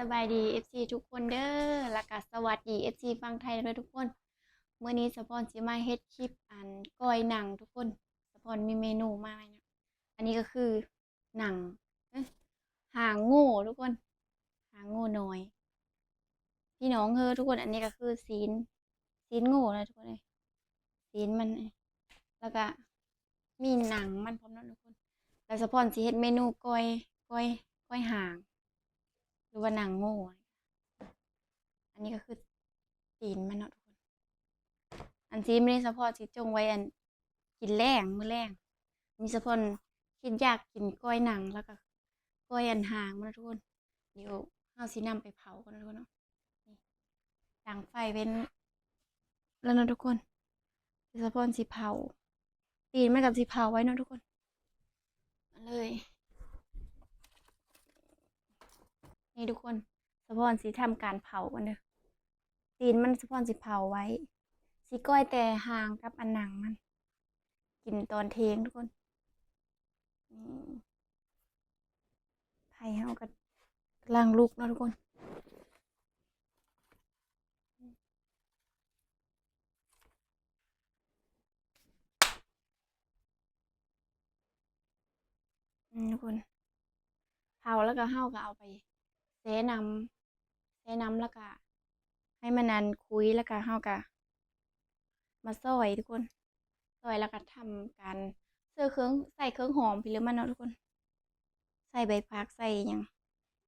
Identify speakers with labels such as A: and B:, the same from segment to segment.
A: สบายดี FC ทุกคนเด้อแล้วก็สวัสดี FC ฟังไทยด้วยทุกคนมื้อนี้สะพรสิมาเฮ็ดคลิปก้อยหนังทุกคนสะพรมีเมนูมาใหม่นะอันนี้ก็คือหนังเอ้ยหางโง่ทุกคนหางโง่น้อยพี่น้องทุกคนอันนี้ก็คือซีนโง่นะทุกคนเลยซีนมันแล้วก็มีหนังมันพร้อมนะทุกคนแล้วสะพรสิเฮ็ดเมนูก้อยก้อยหางหรือว่าหนังโง่อันนี้ก็คือตีนมันเนาะทุกคน อันที่ไม่ได้สะพอที่จงไว้กินแรงมื้อแรงมีสะพอนคิดอยากกินก้อยหนังแล้วก็ก้อยหางมันนะทุกคนเดี๋ยวเฮาสินำไปเผากันนะทุกคนเนาะนี่ดังไฟเป็นแล้วนะทุกคนสะพอนสิเผาตีนมันกับสิเผาไว้เนาะทุกคนมาเลยนี่ทุกคนสะพอนสิทำการเผากันเด้อตีนมันสะพอนสิเผาไว้สิก้อยแต่หางกับอันหนังมันกินตอนเทงทุกคนอืมไผ่เฮาก็กำลังลุกเนาะทุกคนทุกคนเผาแล้วก็เฮาก็เอาไปแช่น้ำแล้วก็ให้มันคุยแล้วก็เฮาก็มาซอยทุกคนซอยแล้วก็ทำการใส่เครื่องหอมพี่หรือมันเนาะทุกคนใส่ใบพักใส่หยัง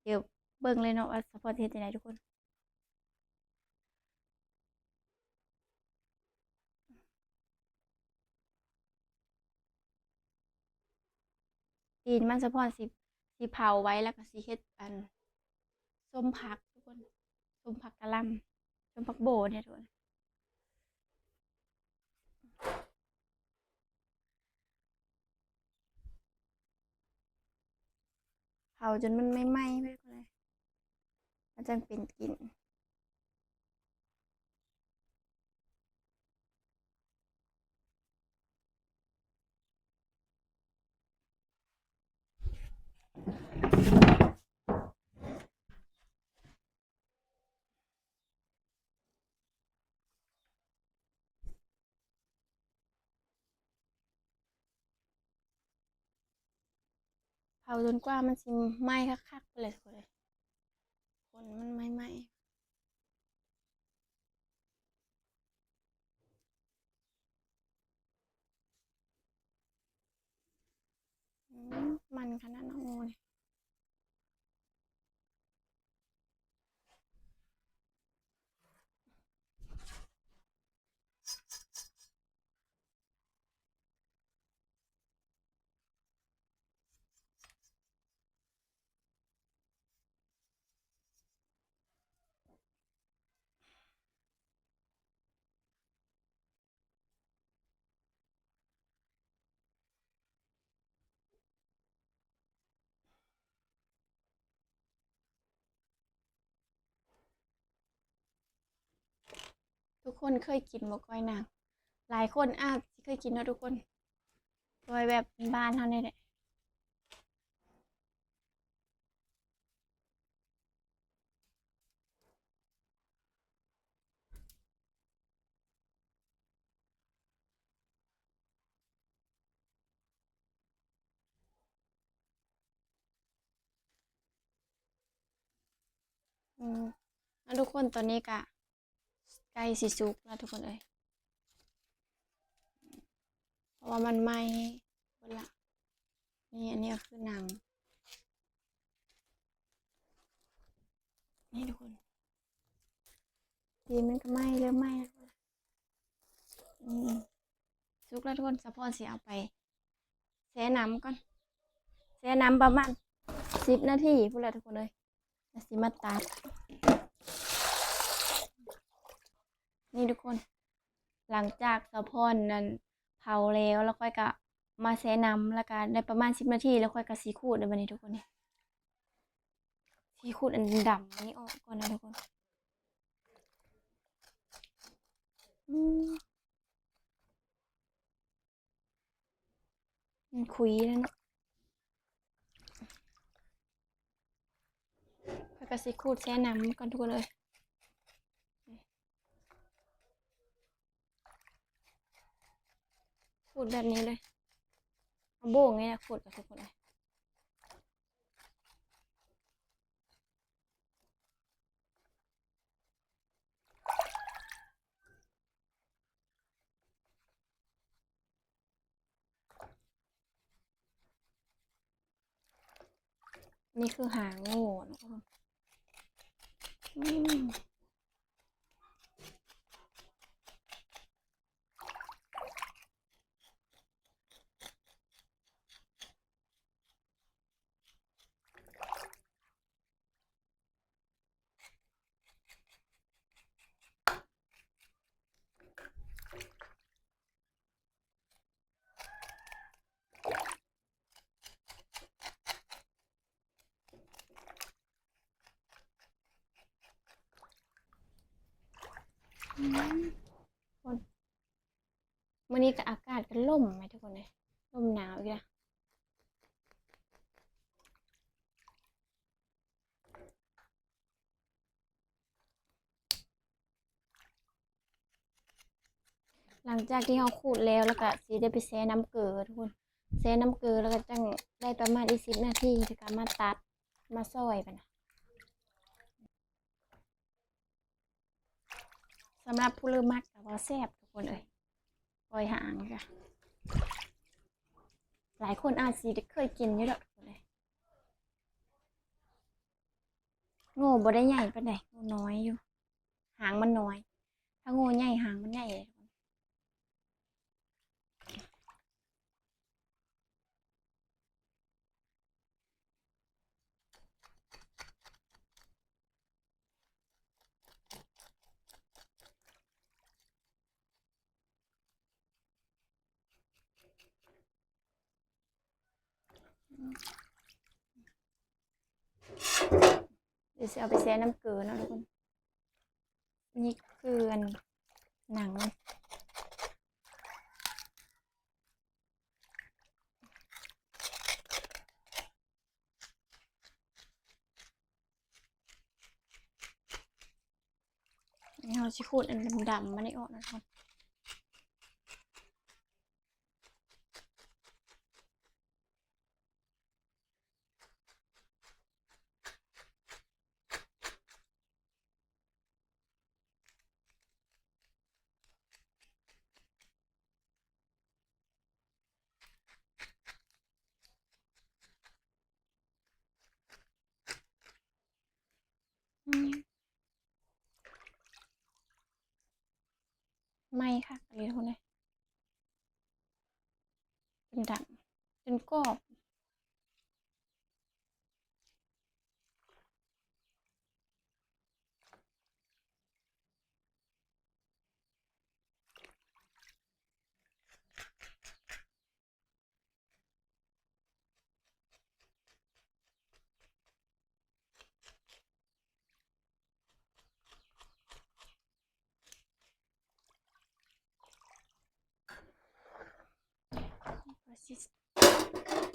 A: เดี๋ยวเบิ่งเลยเนาะว่าสะพอเฮ็ดจังไดทุกคนตีนมันสะพอสิเผาไว้แล้วก็สิเฮ็ดส้มผักทุกคนส้มผักกะหล่ำส้มผักโบเนี่ยทุกคนเผาจนมันไม่ไหม้ไปเลยมันจังเป็นกลิ่นเผาจนกว่ามันสิไหม้คักๆไปเลยทุกคนเลยคนมันไม่ไหม้ มันขนาดนั้นโอ้ยทุกคนเคยกินบ่ก้อยนางหลายคนอาจสิเคยกินเนาะทุกคนก้อยแบบบ้านเฮานี่แหละอืมแล้วทุกคนตอนนี้ก็ใกล้สิสุกแล้วทุกคนเอ้ยเพราะว่ามันไหม้เบิดละนี่อันนี้ก็คือหนังนี่ทุกคนตีนมันก็ไหม้เริ่มไหม้แล้วอืมสุกแล้วทุกคนสะพอนสิเอาไปแช่น้ำก่อนแช่น้ำประมาณ10 นาทีพูดแล้วทุกคนเลยแล้วสิมาตัดนี่ทุกคนหลังจากสะพอนนั้นเผาแล้วค่อยก็มาแช่น้ำแล้วก็ได้ประมาณ10 นาทีแล้วค่อยก็สีขูดเดี๋ยวบัดนี้ทุกคนนี่สีขูดอันดำอันนี้ออกก่อนนะทุกคนอืมมันคุยแล้วเนาะ ก็สิขูดแช่น้ำก่อนทุกคนเลยขูดแบบนี้เลยเอาโบ่งนี่นะขูดกับทุกคนเลยนี่คือหางโง่นะคนวันนี้ก็อากาศก็ล่มไหมทุกคนเลยล่มหนาวอีกแล้วหลังจากที่เราขูดแล้วก็สีได้ไปแช่น้ำเกลือทุกคนแช่น้ำเกลือแล้วก็จังได้ประมาณ10 นาทีจะมาตัดมาซอยไปนะสำหรับผู้เริ่มมักแต่ว่าแซ่บทุกคนเลยปล่อยหางค่ะหลายคนอาจสิได้เคยกินอยู่ดอกทุกคนเลยโง่บ่ได้ใหญ่ปานใดโง่น้อยอยู่หางมันน้อยถ้าโง่ใหญ่หางมันใหญ่เลยเดี๋ยวจะเอาไปแช่น้ำเกลือเนาะทุกคนนี่คือหนังนี่เราจะขูดอันดำๆมันได้ออกนะทุกคนไม่ค่ะอะไรทุกคนเลยเป็นดำเป็นกรอบ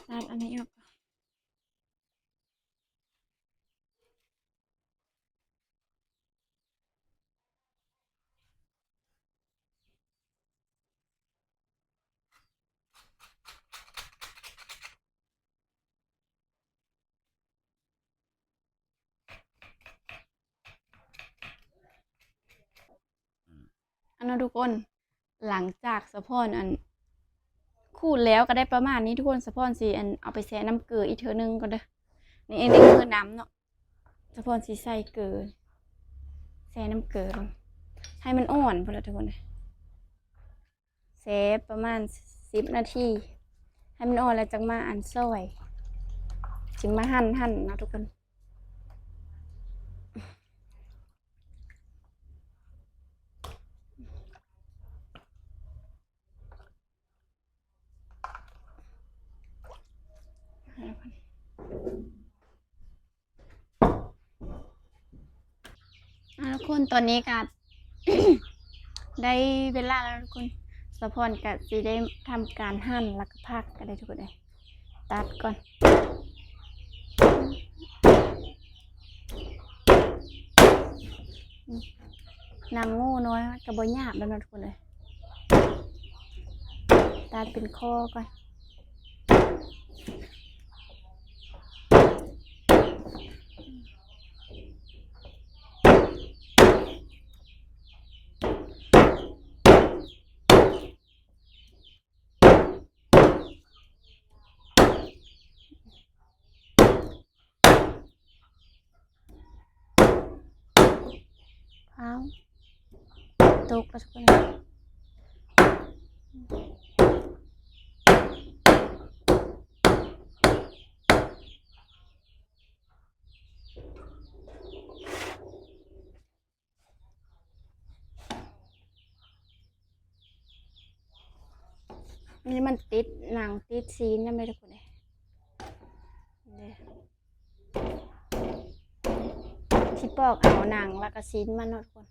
A: ตัดอันนี้ออกอันนั้นทุกคนหลังจากสะพอนขูดแล้วก็ได้ประมาณนี้ทุกคนสะพอนสีเอาไปแช่น้ำเกลืออีกเทอนึงก็ได้นี่เองนี่คือน้ำเนาะสะพอนสีใส่เกลือแช่น้ำเกลือให้มันอ่อนพอแล้วทุกคนแช่ประมาณ10 นาทีให้มันอ่อนแล้วจังมาซอยจึงมาหั่นนะทุกคนทุกคนตอนนี้ก็ ได้เวลาแล้วทุกคนสะพอนก็สิได้ทำการหั่นแล้วก็พักก็ได้ทุกคนเลยตัดก่อน นางโง่น้อยกระบอหยาบแล้วนะทุกคนเลยตัดเป็นข้อก่อนเอาตกแล้วทุกคนนี่มันติดหนังติดซีนนั่นไม่ทุกคนเลยที่ปอกเอาหนังแล้วก็ซีนมันทุกคน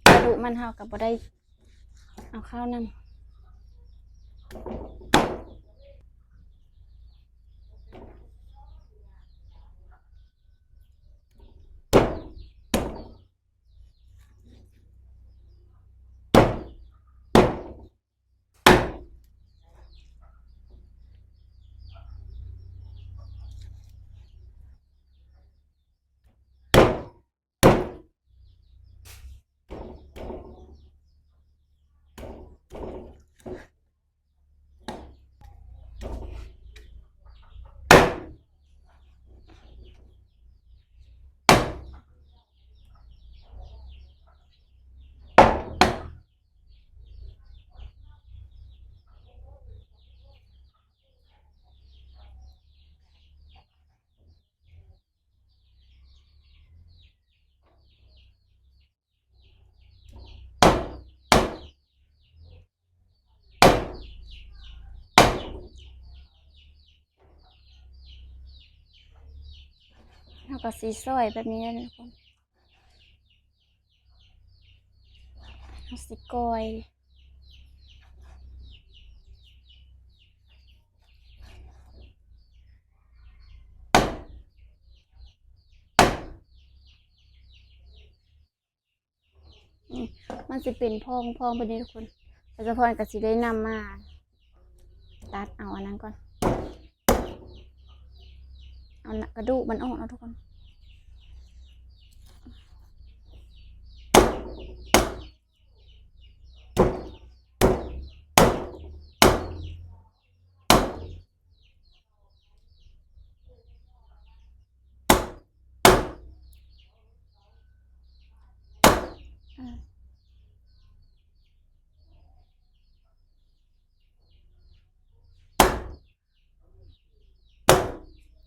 A: กระดูกมันเท่ากับบ่ได้เอาเข้านั่นแล้วก็สีสวยแบบนี้นะทุกคนเอาสีกอยมันจะเป็นพองแบบนี้ทุกคนแต่จะพรก็สิได้นำมาตัดเอาอันนั้นก่อนเอากระดูกมันออกนะทุกคน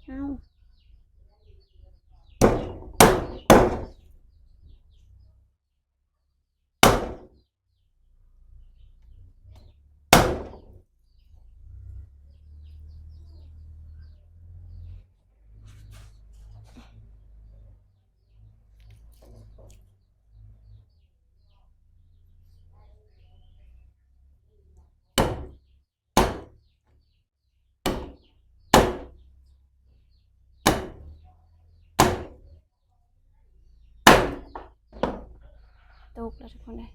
A: เอาตกแล้วทุกคนเลย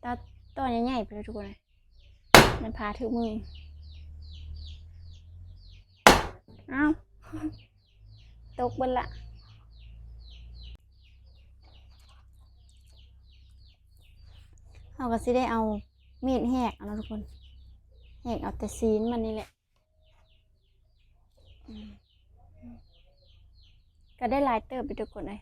A: ตัดตอนใหญ่ๆไปเลยทุกคนเลยมันพาถือมือเอาตกบนละเราก็สิได้เอามีดแหกเอานะทุกคนแหกเอาแต่ซีนมันนี่แหละก็ได้ลายเติบไปทุกคนเลย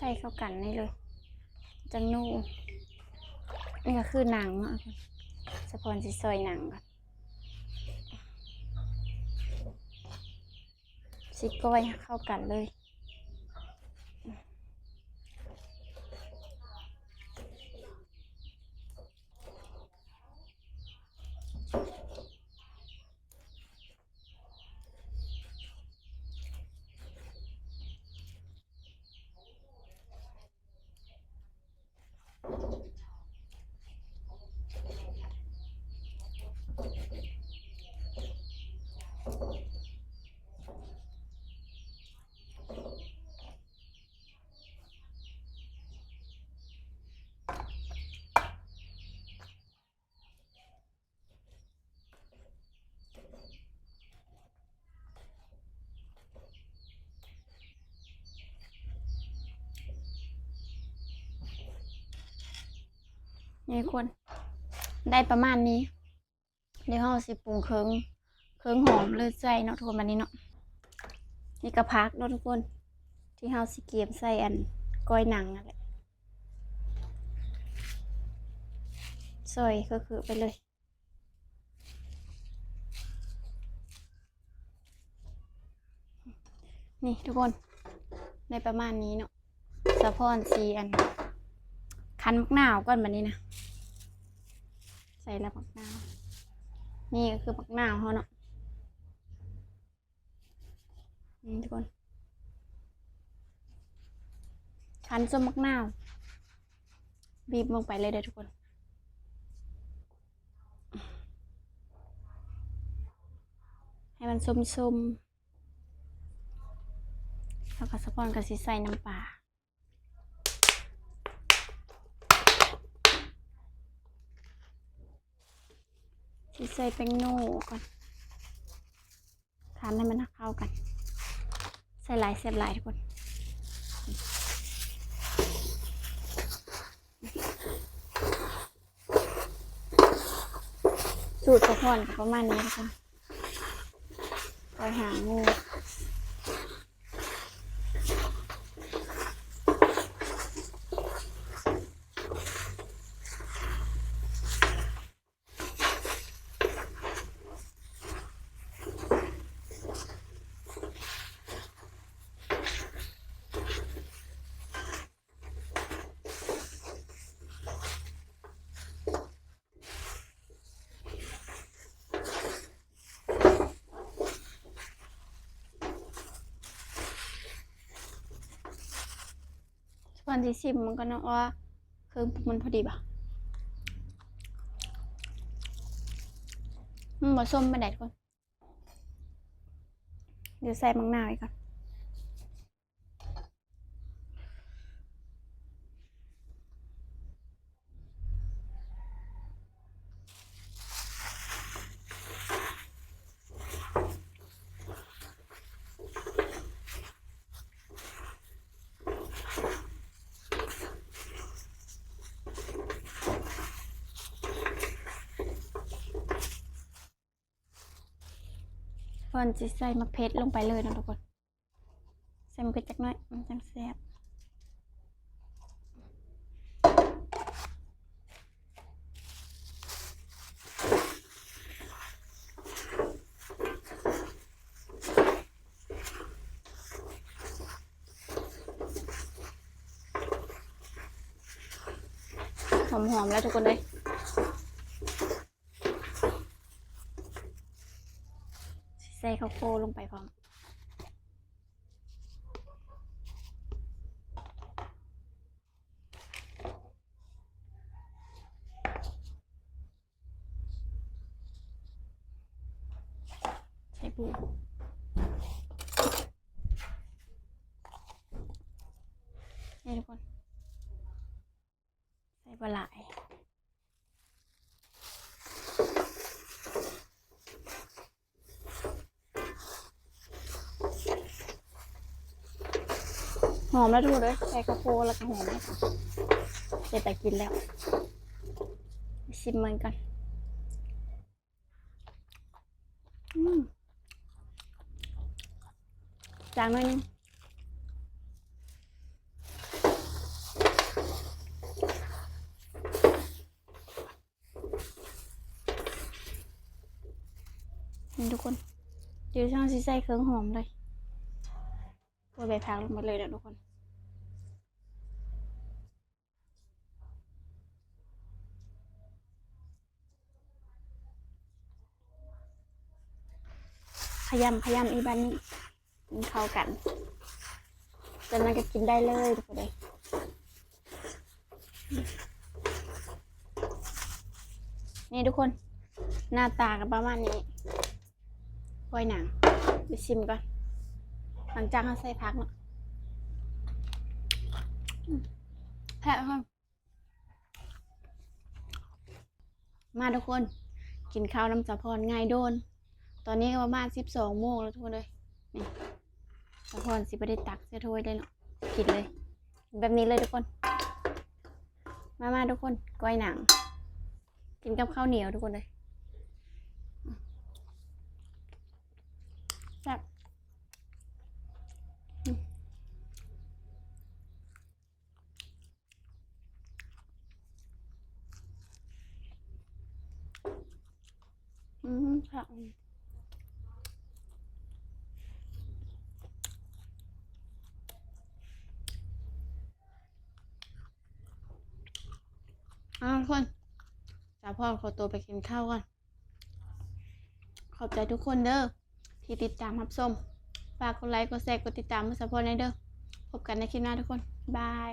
A: ส่เข้ากันนี่เลยจังนูนี่ก็คือหนังเนาะสะพอนสิซอยหนังก่อนสิก้อยเข้ากันเลยนี่คนได้ประมาณนี้เดี๋ยวเราสิปรุงเครื่องหอมเลยใส่เนาะทุกคนวันนี้เนาะนี่กระพักเนาะทุกคนที่เราสิเกียมใส่อันก้อยหนังนั่นแหละซอยก็คือไปเลยนี่ทุกคนในประมาณนี้เนาะสะพอนสีอันคั้นมะนาวก่อนแบบนี้นะใส่แล้วมะนาวนี่ก็คือมะนาวเขาเนาะนี่ทุกคนคั้นส้มมะนาวบีบลงไปเลยเด้อทุกคนให้มันส้มๆแล้วก็สะพอนกับสีใส่น้ำปลาสีใส่แป้งโน่ก่อนทานให้มันเข้ากันใส่หลายเสียบหลายทุกคนสูตรสะพอนประมาณนี้นะคะไปหางูส่วนที่ชิมมันก็นึกว่าเครื่องปรุงมันพอดีป่ะผสมมาแดดก่อนเดี๋ยวใส่มะนาวอีกก่อนก่อนจะใส่มะเขือลงไปเลยนะทุกคนใส่มะเขือจักหน่อยมันจังแซ่บหอมๆแล้วทุกคนเลยใส่ข้าวโพดลงไปพร้อมใส่ปูนี่ทุกคนใส่ปลาไหลหอมแล้วทุกคนเลยใส่ข้าวโพดแล้วก็หอมเดี๋ยวแต่กินแล้วชิมมันกันจางหน่อยนึง นี่ทุกคน เดี๋ยวช่างสิใส่เครื่องหอมเลยตัวใบพักลงมาเลยนะทุกคน ขยำอีบันนี้มันเข้ากันจากนั้นก็กินได้เลยทุกคนเลยนี่ทุกคน หน้าตากันประมาณนี้ก้อยหนังไปชิมก่อนหลังจากเขาใส่พักเนาะแพะค่ะมาทุกคนกินข้าวน้ำสะพรง่ายโดน ตอนนี้ก็ประมาณ12 โมงแล้วทุกคนเลยนี่สะพรสิบได้ตักเสียถ้วยเลยเนาะกินเลยแบบนี้เลยทุกคน มาทุกคนก้อยหนัง กินกับข้าวเหนียวทุกคนเลยแซ่บค่ะทุกคนสาวพ่อขอตัวไปกินข้าวก่อนขอบใจทุกคนเด้อที่ติดตามรับชมฝากกดไลค์กดแชร์กดติดตามมือสาวพ่อในเด้อพบกันในคลิปหน้าทุกคนบาย